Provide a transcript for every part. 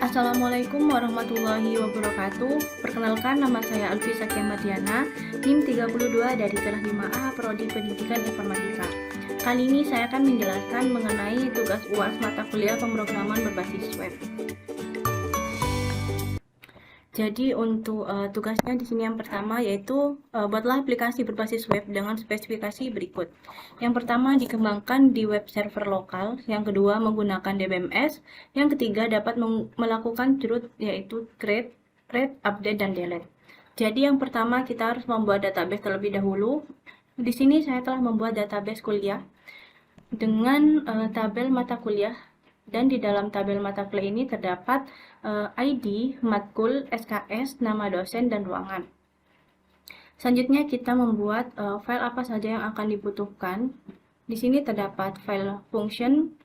Assalamualaikum warahmatullahi wabarakatuh. Perkenalkan, nama saya Alfi Sakia Mardiana, NIM 32 dari kelas 5A Prodi Pendidikan Informatika. Kali ini saya akan menjelaskan mengenai tugas UAS mata kuliah pemrograman berbasis web. Jadi untuk tugasnya di sini yang pertama yaitu buatlah aplikasi berbasis web dengan spesifikasi berikut. Yang pertama, dikembangkan di web server lokal. Yang kedua, menggunakan DBMS. Yang ketiga, dapat melakukan root yaitu create, read, update, dan delete. Jadi yang pertama kita harus membuat database terlebih dahulu. Di sini saya telah membuat database kuliah dengan tabel mata kuliah. Dan di dalam tabel mata kuliah ini terdapat ID, matkul, SKS, nama dosen, dan ruangan. Selanjutnya kita membuat file apa saja yang akan dibutuhkan. Di sini terdapat file function,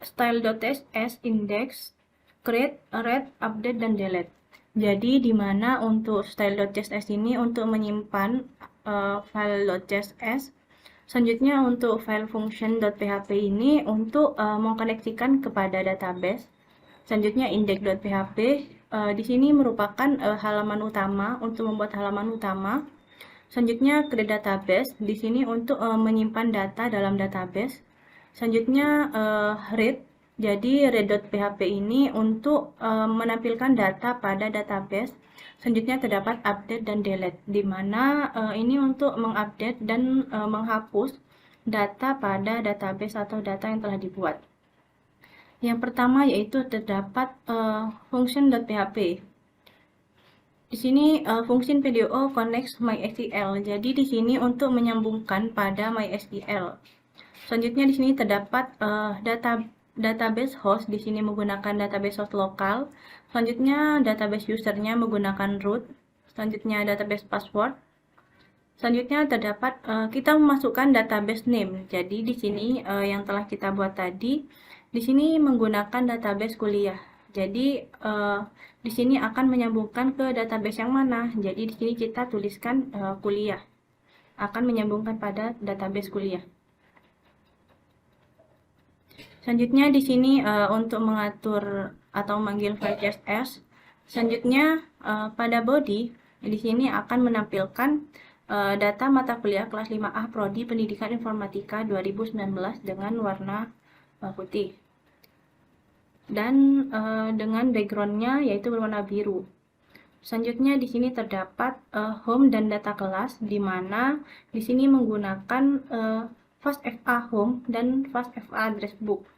style.cs, index, create, read, update, dan delete. Jadi di mana untuk style.css ini untuk menyimpan file.css. Selanjutnya untuk file function.php ini untuk mengkoneksikan kepada database. Selanjutnya index.php di sini merupakan halaman utama untuk membuat halaman utama. Selanjutnya create database di sini untuk menyimpan data dalam database. Selanjutnya read, jadi read.php ini untuk menampilkan data pada database. Selanjutnya terdapat update dan delete, di mana ini untuk mengupdate dan menghapus data pada database atau data yang telah dibuat. Yang pertama yaitu terdapat function.php. Di sini function PDO connects MySQL. Jadi di sini untuk menyambungkan pada MySQL. Selanjutnya di sini terdapat database host, di sini menggunakan database host lokal. Selanjutnya database usernya menggunakan root. Selanjutnya database password. Selanjutnya terdapat kita memasukkan database name. Jadi di sini yang telah kita buat tadi, di sini menggunakan database kuliah. Jadi di sini akan menyambungkan ke database yang mana. Jadi di sini kita tuliskan kuliah. Akan menyambungkan pada database kuliah. Selanjutnya di sini untuk mengatur atau memanggil file CSS. Selanjutnya pada body di sini akan menampilkan data mata kuliah kelas 5A Prodi Pendidikan Informatika 2019 dengan warna putih. Dan dengan backgroundnya yaitu berwarna biru. Selanjutnya di sini terdapat home dan data kelas, di mana di sini menggunakan FastFA home dan FastFA address book.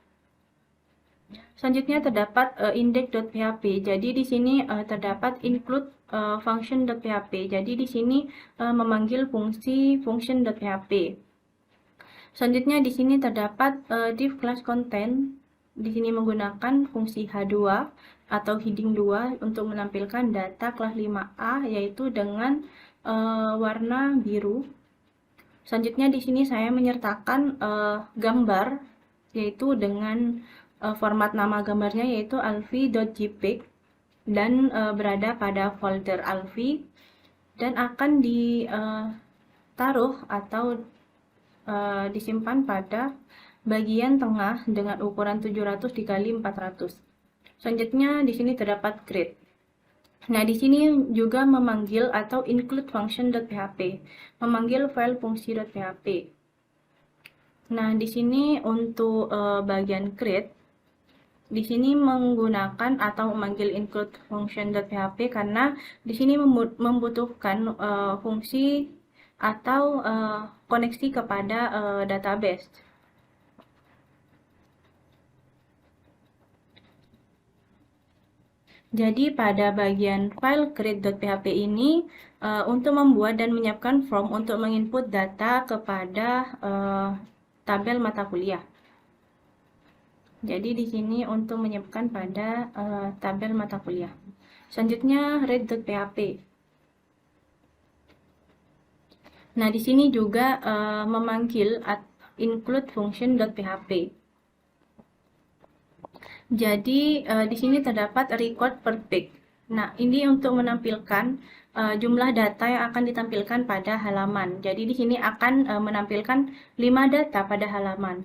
Selanjutnya terdapat index.php. Jadi di sini terdapat include function.php. Jadi di sini memanggil fungsi function.php. Selanjutnya di sini terdapat div class content. Di sini menggunakan fungsi H2 atau heading 2 untuk menampilkan data kelas 5A yaitu dengan warna biru. Selanjutnya di sini saya menyertakan gambar yaitu dengan format nama gambarnya yaitu alfi.jpg dan berada pada folder alfi dan akan ditaruh atau disimpan pada bagian tengah dengan ukuran 700 x 400. Selanjutnya di sini terdapat create. Nah, di sini juga memanggil atau include function.php, memanggil file fungsi.php. Nah, di sini untuk bagian create, di sini menggunakan atau memanggil include function.php karena di sini membutuhkan fungsi atau koneksi kepada database. Jadi pada bagian file create.php ini untuk membuat dan menyiapkan form untuk menginput data kepada tabel mata kuliah. Jadi di sini untuk menyiapkan pada tabel mata kuliah. Selanjutnya read.php. Nah, di sini juga memanggil include function.php. Jadi di sini terdapat record per page. Nah, ini untuk menampilkan jumlah data yang akan ditampilkan pada halaman. Jadi di sini akan menampilkan 5 data pada halaman.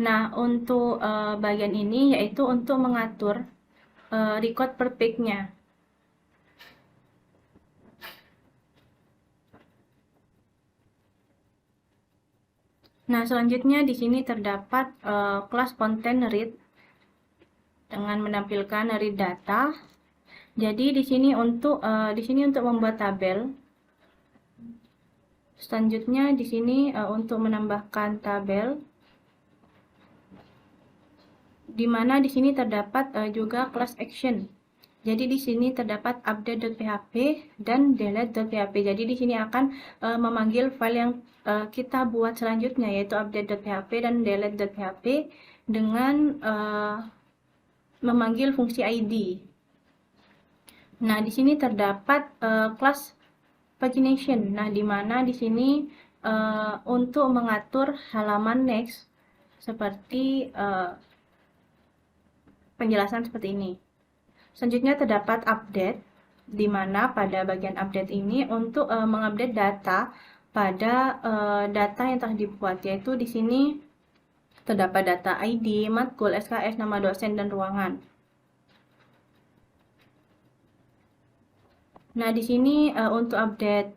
Nah, untuk bagian ini yaitu untuk mengatur record per page-nya. Nah, selanjutnya di sini terdapat kelas content read dengan menampilkan read data. Jadi di sini untuk membuat tabel. Selanjutnya di sini untuk menambahkan tabel, di mana di sini terdapat juga class action. Jadi di sini terdapat update.php dan delete.php. Jadi di sini akan memanggil file yang kita buat selanjutnya, yaitu update.php dan delete.php dengan memanggil fungsi id. Nah, di sini terdapat kelas pagination. Nah, di mana di sini untuk mengatur halaman next seperti penjelasan seperti ini. Selanjutnya terdapat update, di mana pada bagian update ini untuk mengupdate data pada data yang telah dibuat, yaitu di sini terdapat data ID, matkul, SKS, nama dosen, dan ruangan. Nah, di sini untuk update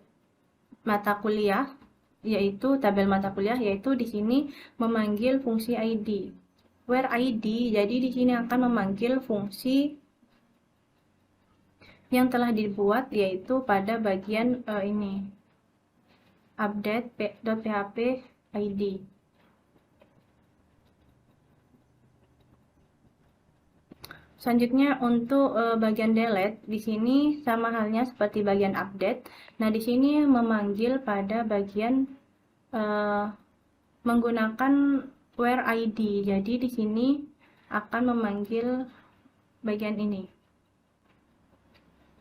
mata kuliah, yaitu tabel mata kuliah, yaitu di sini memanggil fungsi ID. Where ID, jadi di sini akan memanggil fungsi yang telah dibuat, yaitu pada bagian ini update.php id. Selanjutnya untuk bagian delete, di sini sama halnya seperti bagian update. Nah, di sini memanggil pada bagian menggunakan where id. Jadi di sini akan memanggil bagian ini.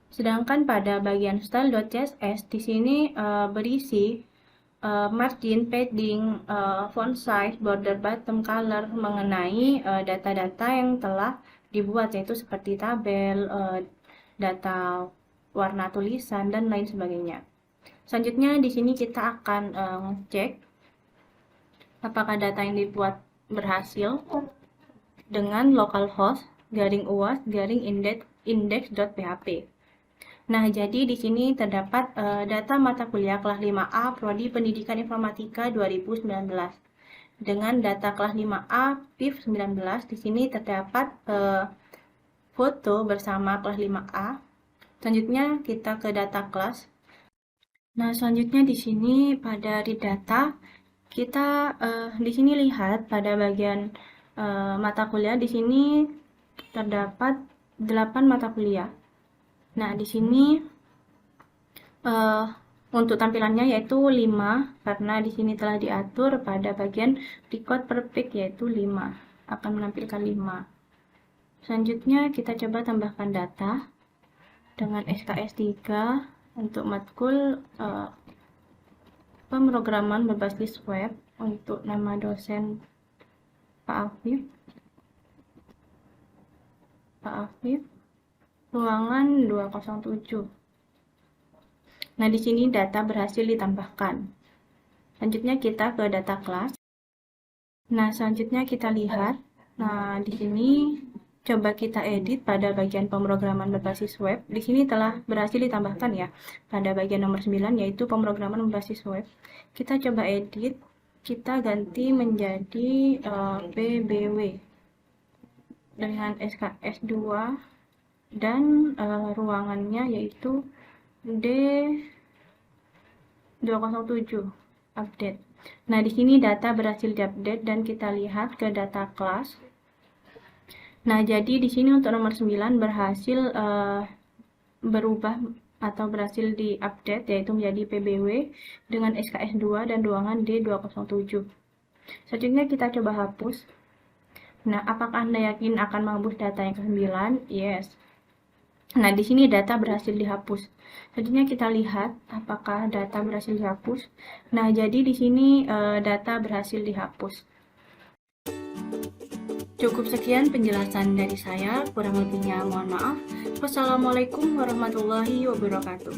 Sedangkan pada bagian style.css di sini berisi margin, padding, font size, border, bottom, color mengenai data-data yang telah dibuat, yaitu seperti tabel, data warna tulisan, dan lain sebagainya. Selanjutnya di sini kita akan ngecek apakah data yang dibuat berhasil dengan localhost /uas /index.php. Nah, jadi di sini terdapat data mata kuliah kelas 5A Prodi Pendidikan Informatika 2019. Dengan data kelas 5A PIV 19, di sini terdapat foto bersama kelas 5A. Selanjutnya kita ke data kelas. Nah, selanjutnya di sini pada read data, kita di sini lihat pada bagian mata kuliah, di sini terdapat 8 mata kuliah. Nah, di sini untuk tampilannya yaitu 5, karena di sini telah diatur pada bagian record per page, yaitu 5, akan menampilkan 5. Selanjutnya kita coba tambahkan data dengan SKS 3 untuk matkul pemrograman berbasis web, untuk nama dosen Pak Afif, ruangan 207. Nah, di sini data berhasil ditambahkan. Selanjutnya kita ke data kelas. Nah, selanjutnya kita lihat. Nah, di sini coba kita edit pada bagian pemrograman berbasis web. Di sini telah berhasil ditambahkan ya pada bagian nomor 9, yaitu pemrograman berbasis web. Kita coba edit, kita ganti menjadi PBW dengan SKS 2 dan ruangannya yaitu D207 update. Nah, di sini data berhasil diupdate dan kita lihat ke data kelas. Nah, jadi di sini untuk nomor 9 berhasil berubah atau berhasil diupdate, yaitu menjadi PBW dengan SKS 2 dan ruangan D207. Selanjutnya kita coba hapus. Nah, apakah Anda yakin akan menghapus data yang ke-9? Yes. Nah, di sini data berhasil dihapus. Selanjutnya kita lihat apakah data berhasil dihapus. Nah, jadi di sini data berhasil dihapus. Cukup sekian penjelasan dari saya, kurang lebihnya mohon maaf. Wassalamualaikum warahmatullahi wabarakatuh.